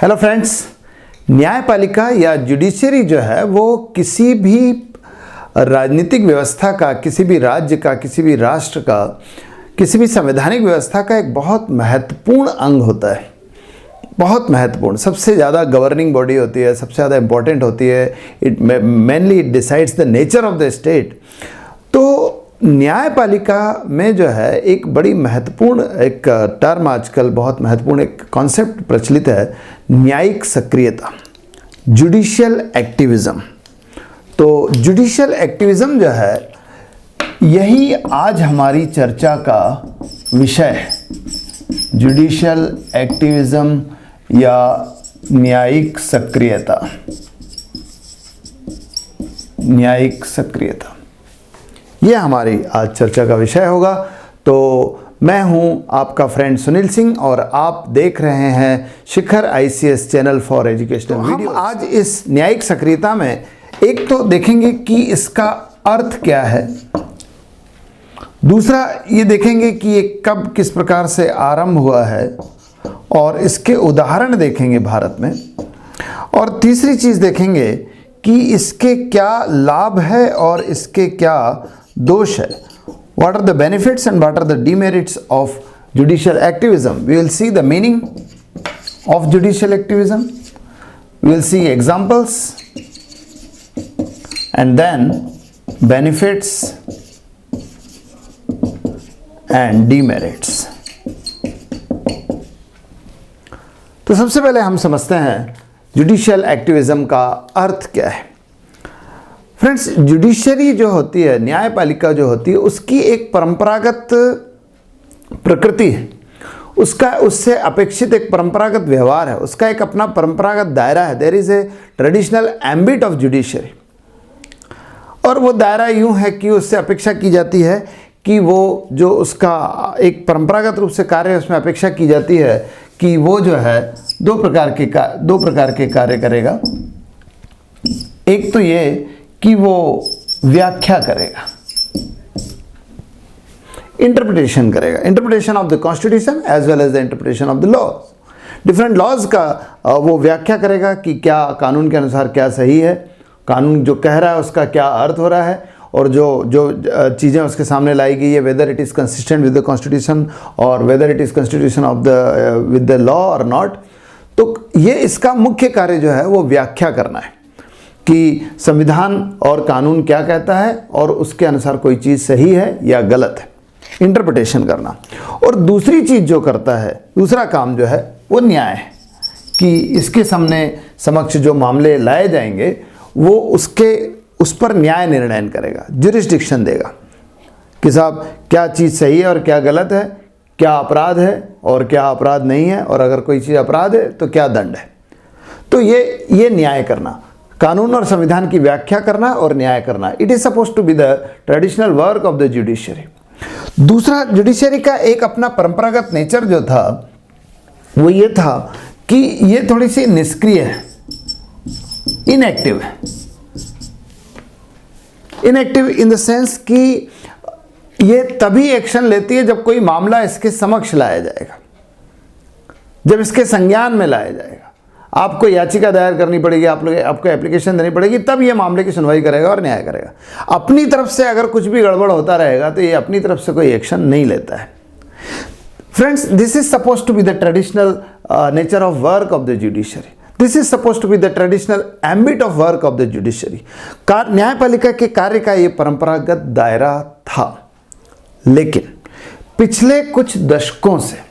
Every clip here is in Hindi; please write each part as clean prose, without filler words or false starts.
हेलो फ्रेंड्स, न्यायपालिका या जुडिशरी जो है वो किसी भी राजनीतिक व्यवस्था का, किसी भी राज्य का, किसी भी राष्ट्र का, किसी भी संवैधानिक व्यवस्था का एक बहुत महत्वपूर्ण अंग होता है। बहुत महत्वपूर्ण, सबसे ज़्यादा गवर्निंग बॉडी होती है, सबसे ज़्यादा इम्पोर्टेंट होती है। It mainly it decides the nature of the state. तो न्यायपालिका में जो है एक बड़ी महत्वपूर्ण एक टर्म आजकल बहुत महत्वपूर्ण एक कॉन्सेप्ट प्रचलित है, न्यायिक सक्रियता, जुडिशियल एक्टिविज़म। तो जुडिशियल एक्टिविज़म जो है यही आज हमारी चर्चा का विषय है। जुडिशियल एक्टिविज़म या न्यायिक सक्रियता, न्यायिक सक्रियता, ये हमारी आज चर्चा का विषय होगा। तो मैं हूं आपका फ्रेंड सुनील सिंह और आप देख रहे हैं शिखर ICS channel for educational video. हम आज इस न्यायिक सक्रियता में एक तो देखेंगे कि इसका अर्थ क्या है, दूसरा ये देखेंगे कि ये कब किस प्रकार से आरंभ हुआ है और इसके उदाहरण देखेंगे भारत में, और तीसरी चीज़ देखेंगे कि इसके क्या लाभ है और इसके क्या दोष है। What are the benefits and what are the demerits of judicial activism? We will see the meaning of judicial activism. We will see examples and then benefits and demerits. तो सबसे पहले हम समझते हैं जुडिशियल एक्टिविज्म का अर्थ क्या है। फ्रेंड्स, जुडिशरी जो होती है, न्यायपालिका जो होती है, उसकी एक परंपरागत प्रकृति है, उसका उससे अपेक्षित एक परंपरागत व्यवहार है, उसका एक अपना परंपरागत दायरा है। There is a traditional ambit of judiciary, और वो दायरा यूं है कि उससे अपेक्षा की जाती है कि वो जो उसका एक परंपरागत रूप से कार्य है, उसमें अपेक्षा की जाती है कि वो जो है दो प्रकार के कार्य करेगा। एक तो ये कि वो व्याख्या करेगा, इंटरप्रिटेशन करेगा, interpretation of the constitution as well as the interpretation of the laws. Different laws का वो व्याख्या करेगा कि क्या कानून के अनुसार क्या सही है, कानून जो कह रहा है उसका क्या अर्थ हो रहा है, और जो चीज़ें उसके सामने लाई गई है, whether it is consistent with the constitution और whether it is constitution of the with the law और नॉट। तो ये इसका मुख्य कार्य जो है वो व्याख्या करना है कि संविधान और कानून क्या कहता है और उसके अनुसार कोई चीज़ सही है या गलत है, इंटरप्रिटेशन करना। और दूसरी चीज़ जो करता है, दूसरा काम जो है वो न्याय है कि इसके समक्ष जो मामले लाए जाएंगे वो उस पर न्याय निर्णय करेगा, जुरिस्डिक्शन देगा कि साहब क्या चीज़ सही है और क्या गलत है, क्या अपराध है और क्या अपराध नहीं है, और अगर कोई चीज़ अपराध है तो क्या दंड है। तो ये न्याय करना, कानून और संविधान की व्याख्या करना और न्याय करना, it is suppose to be the traditional work of the judiciary. दूसरा, जुडिशरी का एक अपना परंपरागत नेचर जो था वो ये था कि ये थोड़ी सी निष्क्रिय है, इनएक्टिव है। इनएक्टिव इन द सेंस कि ये तभी एक्शन लेती है जब कोई मामला इसके समक्ष लाया जाएगा, जब इसके संज्ञान में लाया जाएगा। आपको याचिका दायर करनी पड़ेगी, आपको एप्लीकेशन देनी पड़ेगी, तब ये मामले की सुनवाई करेगा और न्याय करेगा। अपनी तरफ से अगर कुछ भी गड़बड़ होता रहेगा तो ये अपनी तरफ से कोई एक्शन नहीं लेता है। Friends, this is suppose to be the traditional nature of work of the judiciary, this is suppose to be the traditional ambit of work of the judiciary. न्यायपालिका के कार्य का ये परंपरागत दायरा था, लेकिन पिछले कुछ दशकों से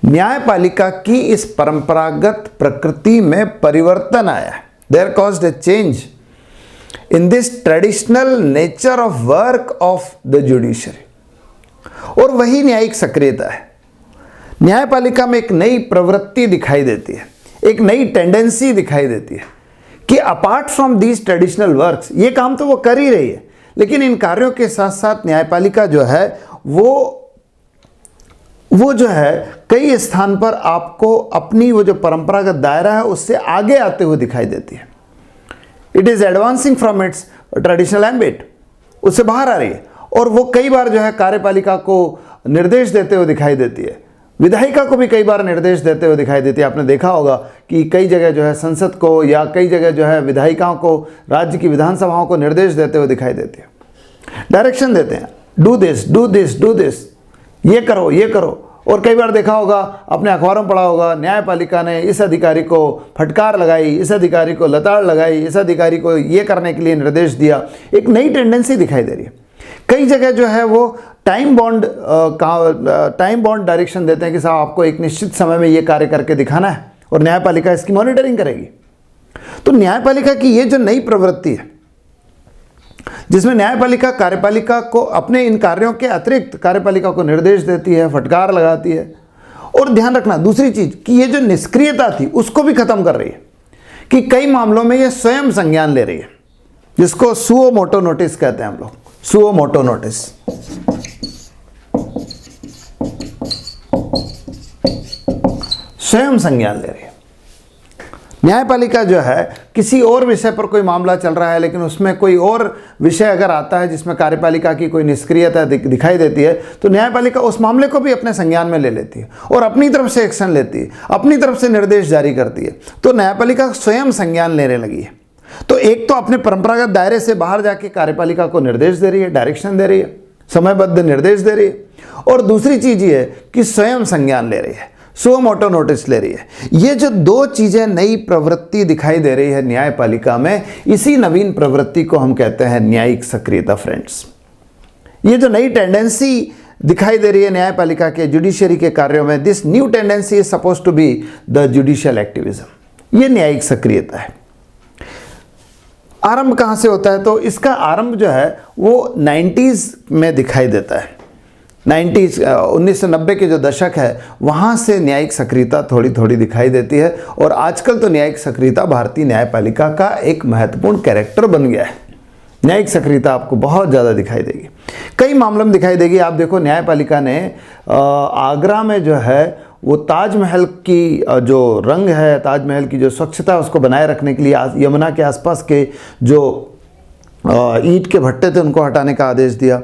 न्यायपालिका की इस परंपरागत प्रकृति में परिवर्तन आया है। There caused a change in this traditional nature of work of the judiciary, और वही न्यायिक सक्रियता है। न्यायपालिका में एक नई प्रवृत्ति दिखाई देती है, एक नई टेंडेंसी दिखाई देती है कि apart from these traditional works, ये काम तो वो कर ही रही है, लेकिन इन कार्यों के साथ साथ न्यायपालिका जो है वो जो है कई स्थान पर आपको अपनी वो जो परंपरागत दायरा है उससे आगे आते हुए दिखाई देती है। It is advancing from its traditional ambit, उससे बाहर आ रही है, और वो कई बार जो है कार्यपालिका को निर्देश देते हुए दिखाई देती है। विधायिका को भी कई बार निर्देश देते हुए दिखाई देती है। आपने देखा होगा कि कई जगह जो है संसद को या कई जगह जो है विधायिकाओं को, राज्य की विधानसभाओं को निर्देश देते हुए दिखाई देती है, डायरेक्शन देते हैं, do this do this do this, ये करो ये करो। और कई बार देखा होगा, अपने अखबारों में पढ़ा होगा, न्यायपालिका ने इस अधिकारी को फटकार लगाई, इस अधिकारी को लताड़ लगाई, इस अधिकारी को ये करने के लिए निर्देश दिया। एक नई टेंडेंसी दिखाई दे रही है। कई जगह जो है वो टाइम बाउंड डायरेक्शन देते हैं कि साहब आपको एक निश्चित समय में ये कार्य करके दिखाना है और न्यायपालिका इसकी मॉनिटरिंग करेगी। तो न्यायपालिका की ये जो नई प्रवृत्ति है, जिसमें न्यायपालिका कार्यपालिका को अपने इन कार्यों के अतिरिक्त कार्यपालिका को निर्देश देती है, फटकार लगाती है। और ध्यान रखना दूसरी चीज कि ये जो निष्क्रियता थी उसको भी खत्म कर रही है, कि कई मामलों में ये स्वयं संज्ञान ले रही है, जिसको सुओ मोटो नोटिस कहते हैं हम लोग, सुओ मोटो नोटिस। स्वयं संज्ञान ले रही है। न्यायपालिका जो है किसी और विषय पर कोई मामला चल रहा है, लेकिन उसमें कोई और विषय अगर आता है जिसमें कार्यपालिका की कोई निष्क्रियता दिखाई देती है, तो न्यायपालिका उस मामले को भी अपने संज्ञान में ले लेती है और अपनी तरफ से एक्शन लेती है, अपनी तरफ से निर्देश जारी करती है। तो न्यायपालिका स्वयं संज्ञान लेने लगी है। तो एक तो अपने परंपरागत दायरे से बाहर जाके कार्यपालिका को निर्देश दे रही है, डायरेक्शन दे रही है, समयबद्ध निर्देश दे रही है। और दूसरी चीज ये है कि स्वयं संज्ञान ले रही है, सुओ मोटो नोटिस ले रही है। ये जो दो चीजें नई प्रवृत्ति दिखाई दे रही है न्यायपालिका में, इसी नवीन प्रवृत्ति को हम कहते हैं न्यायिक सक्रियता। फ्रेंड्स, ये जो नई टेंडेंसी दिखाई दे रही है न्यायपालिका के जुडिशरी के कार्यों में, this new tendency is suppose to be the judicial activism. ये न्यायिक सक्रियता है। आरंभ कहाँ से होता है? तो इसका आरंभ जो है वो 90s में दिखाई देता है। 1990 के जो दशक है वहाँ से न्यायिक सक्रियता थोड़ी थोड़ी दिखाई देती है। और आजकल तो न्यायिक सक्रियता भारतीय न्यायपालिका का एक महत्वपूर्ण कैरेक्टर बन गया है। न्यायिक सक्रियता आपको बहुत ज़्यादा दिखाई देगी, कई मामलों में दिखाई देगी। आप देखो, न्यायपालिका ने आगरा में जो है वो ताजमहल की जो रंग है, ताजमहल की जो स्वच्छता है उसको बनाए रखने के लिए यमुना के आसपास के जो ईंट के भट्टे थे उनको हटाने का आदेश दिया।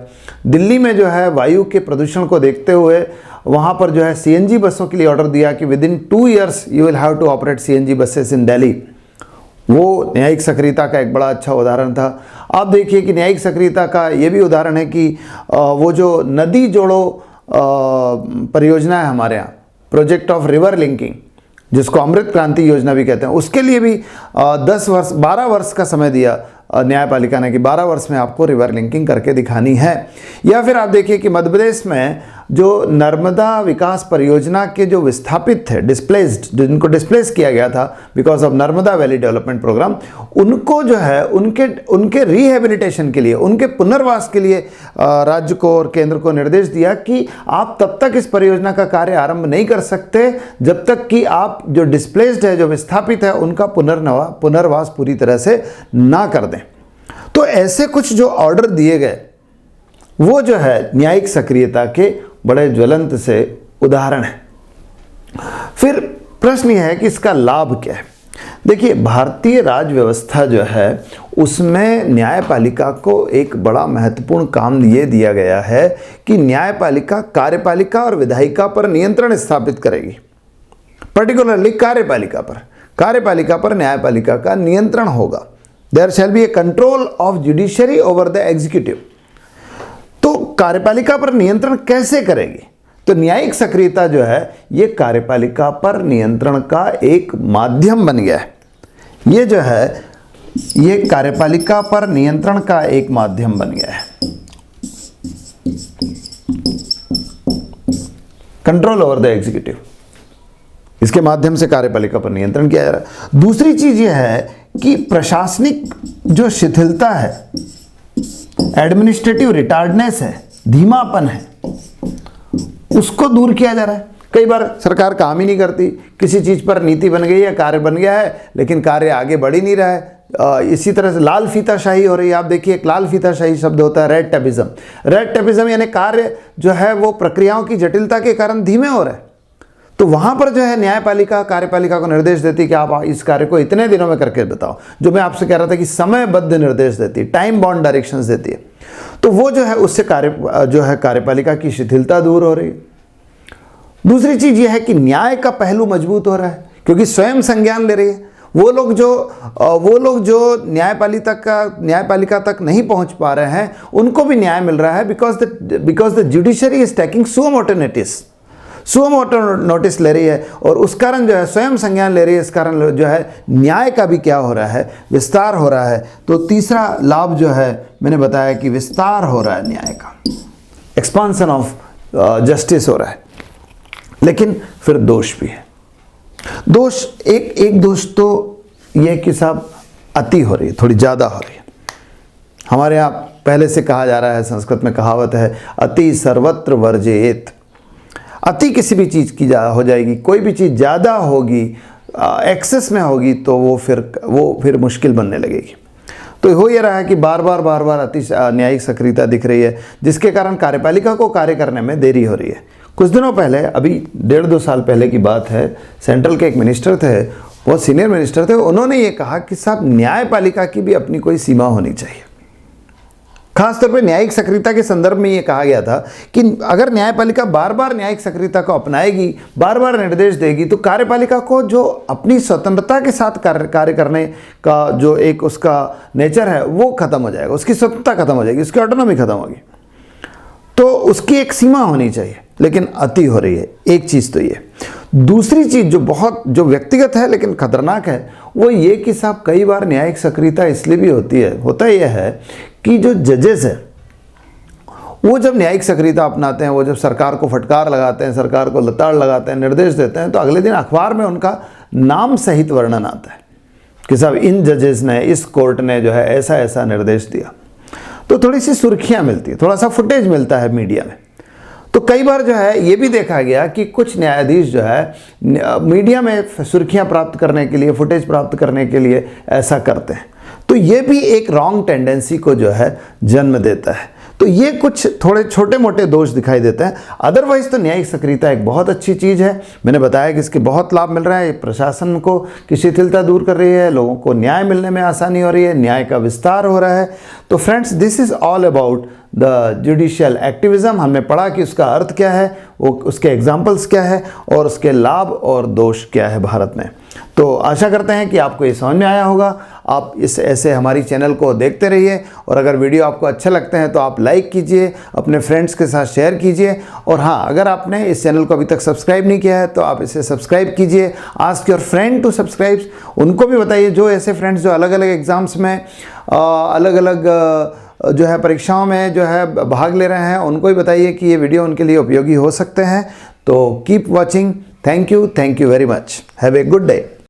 दिल्ली में जो है वायु के प्रदूषण को देखते हुए वहाँ पर जो है सीएनजी बसों के लिए ऑर्डर दिया कि within 2 years you will have to operate CNG buses in Delhi. वो न्यायिक सक्रियता का एक बड़ा अच्छा उदाहरण था। आप देखिए कि न्यायिक सक्रियता का ये भी उदाहरण है कि वो जो नदी जोड़ो परियोजना है हमारे यहाँ, प्रोजेक्ट ऑफ रिवर लिंकिंग, जिसको अमृत क्रांति योजना भी कहते हैं, उसके लिए भी 12 वर्ष का समय दिया न्यायपालिका ने कि 12 वर्ष में आपको रिवर लिंकिंग करके दिखानी है। या फिर आप देखिए कि मध्य प्रदेश में जो नर्मदा विकास परियोजना के जो विस्थापित थे, डिस्प्लेस्ड, जिनको डिस्प्लेस किया गया था because of Narmada valley development program, उनको जो है उनके रिहेबिलिटेशन के लिए, उनके पुनर्वास के लिए राज्य को और केंद्र को निर्देश दिया कि आप तब तक इस परियोजना का कार्य आरंभ नहीं कर सकते जब तक कि आप जो डिस्प्लेस्ड है, जो विस्थापित है, उनका पुनर्वास पूरी तरह से ना कर दें। तो ऐसे कुछ जो ऑर्डर दिए गए वो जो है न्यायिक सक्रियता के बड़े ज्वलंत से उदाहरण है। फिर प्रश्न यह है कि इसका लाभ क्या है। देखिए, भारतीय राज्य व्यवस्था जो है उसमें न्यायपालिका को एक बड़ा महत्वपूर्ण काम ये दिया गया है कि न्यायपालिका कार्यपालिका और विधायिका पर नियंत्रण स्थापित करेगी। पर्टिकुलरली कार्यपालिका पर न्यायपालिका का नियंत्रण होगा। There shall be a control of judiciary over the executive. तो कार्यपालिका पर नियंत्रण कैसे करेगी? तो न्यायिक सक्रियता जो है ये कार्यपालिका पर नियंत्रण का एक माध्यम बन गया है। ये जो है ये कार्यपालिका पर नियंत्रण का एक माध्यम बन गया है, कंट्रोल ओवर द एग्जीक्यूटिव। इसके माध्यम से कार्यपालिका पर नियंत्रण किया जा रहा है। दूसरी चीज यह है कि प्रशासनिक जो शिथिलता है, एडमिनिस्ट्रेटिव रिटार्डनेस है, धीमापन है, उसको दूर किया जा रहा है। कई बार सरकार काम ही नहीं करती, किसी चीज़ पर नीति बन गई है, कार्य बन गया है, लेकिन कार्य आगे बढ़ ही नहीं रहा है। इसी तरह से लाल फीताशाही हो रही है। आप देखिए, एक लाल फीताशाही शब्द होता है रेड टेपिज्म। रेड टेपिज्म यानी कार्य जो है वो प्रक्रियाओं की जटिलता के कारण धीमे हो रहे हैं। तो वहाँ पर जो है न्यायपालिका कार्यपालिका को निर्देश देती है कि आप इस कार्य को इतने दिनों में करके बताओ। जो मैं आपसे कह रहा था कि समयबद्ध निर्देश देती है, टाइम बाउंड डायरेक्शंस देती है। तो वो जो है उससे कार्यपालिका की शिथिलता दूर हो रही है। दूसरी चीज़ यह है कि न्याय का पहलू मजबूत हो रहा है, क्योंकि स्वयं संज्ञान ले रही है। वो लोग जो न्यायपालिका तक नहीं पहुंच पा रहे हैं, उनको भी न्याय मिल रहा है, because the judiciary is taking suo motu notice ले रही है, और उस कारण जो है स्वयं संज्ञान ले रही है। इस कारण जो है न्याय का भी क्या हो रहा है, विस्तार हो रहा है। तो तीसरा लाभ जो है मैंने बताया कि विस्तार हो रहा है न्याय का, एक्सपांसन ऑफ जस्टिस हो रहा है। लेकिन फिर दोष भी है। दोष एक दोष तो यह कि साहब अति हो रही है, थोड़ी ज़्यादा हो रही है। हमारे यहाँ पहले से कहा जा रहा है, संस्कृत में कहावत है, अति सर्वत्र वर्जेत। अति किसी भी चीज़ की हो जाएगी, कोई भी चीज़ ज़्यादा होगी, एक्सेस में होगी, तो वो फिर मुश्किल बनने लगेगी। तो हो ये रहा है कि बार बार अति न्यायिक सक्रियता दिख रही है, जिसके कारण कार्यपालिका को कार्य करने में देरी हो रही है। कुछ दिनों पहले, अभी 1.5-2 साल पहले की बात है, सेंट्रल के एक मिनिस्टर थे, बहुत सीनियर मिनिस्टर थे, उन्होंने ये कहा कि साहब न्यायपालिका की भी अपनी कोई सीमा होनी चाहिए। खासतौर पे न्यायिक सक्रियता के संदर्भ में ये कहा गया था कि अगर न्यायपालिका बार बार न्यायिक सक्रियता को अपनाएगी, बार बार निर्देश देगी, तो कार्यपालिका को जो अपनी स्वतंत्रता के साथ कार्य करने का जो एक उसका नेचर है वो खत्म हो जाएगा, उसकी स्वतंत्रता खत्म हो जाएगी, उसकी ऑटोनॉमी खत्म होगी। तो उसकी एक सीमा होनी चाहिए, लेकिन अति हो रही है। एक चीज़ तो ये। दूसरी चीज़ जो व्यक्तिगत है लेकिन खतरनाक है, वो ये कि साहब कई बार न्यायिक सक्रियता इसलिए भी होता यह है कि जो जजेस हैं वो जब न्यायिक सक्रियता अपनाते हैं, वो जब सरकार को फटकार लगाते हैं, सरकार को लताड़ लगाते हैं, निर्देश देते हैं, तो अगले दिन अखबार में उनका नाम सहित वर्णन आता है कि साहब इन जजेस ने, इस कोर्ट ने जो है ऐसा ऐसा निर्देश दिया। तो थोड़ी सी सुर्खियाँ मिलती है, थोड़ा सा फुटेज मिलता है मीडिया में। तो कई बार जो है ये भी देखा गया कि कुछ न्यायाधीश जो है मीडिया में सुर्खियां प्राप्त करने के लिए, फुटेज प्राप्त करने के लिए ऐसा करते हैं। तो ये भी एक रॉन्ग टेंडेंसी को जो है जन्म देता है। तो ये कुछ थोड़े छोटे मोटे दोष दिखाई देते हैं। अदरवाइज तो न्यायिक सक्रियता एक बहुत अच्छी चीज़ है। मैंने बताया कि इसके बहुत लाभ मिल रहा है। प्रशासन को की शिथिलता दूर कर रही है, लोगों को न्याय मिलने में आसानी हो रही है, न्याय का विस्तार हो रहा है। तो friends, this is all about the judicial activism. हमने पढ़ा कि उसका अर्थ क्या है, वो उसके एग्जाम्पल्स क्या है और उसके लाभ और दोष क्या है भारत में। तो आशा करते हैं कि आपको ये समझ में आया होगा। आप ऐसे हमारी चैनल को देखते रहिए, और अगर वीडियो आपको अच्छे लगते हैं तो आप लाइक कीजिए, अपने फ्रेंड्स के साथ शेयर कीजिए। और हाँ, अगर आपने इस चैनल को अभी तक सब्सक्राइब नहीं किया है तो आप इसे सब्सक्राइब कीजिए। Ask your friend to subscribe. उनको भी बताइए, जो ऐसे फ्रेंड्स जो अलग अलग एग्ज़ाम्स में अलग अलग जो है परीक्षाओं में जो है भाग ले रहे हैं, उनको भी बताइए कि ये वीडियो उनके लिए उपयोगी हो सकते हैं। तो keep watching. Thank you very much. Have a good day.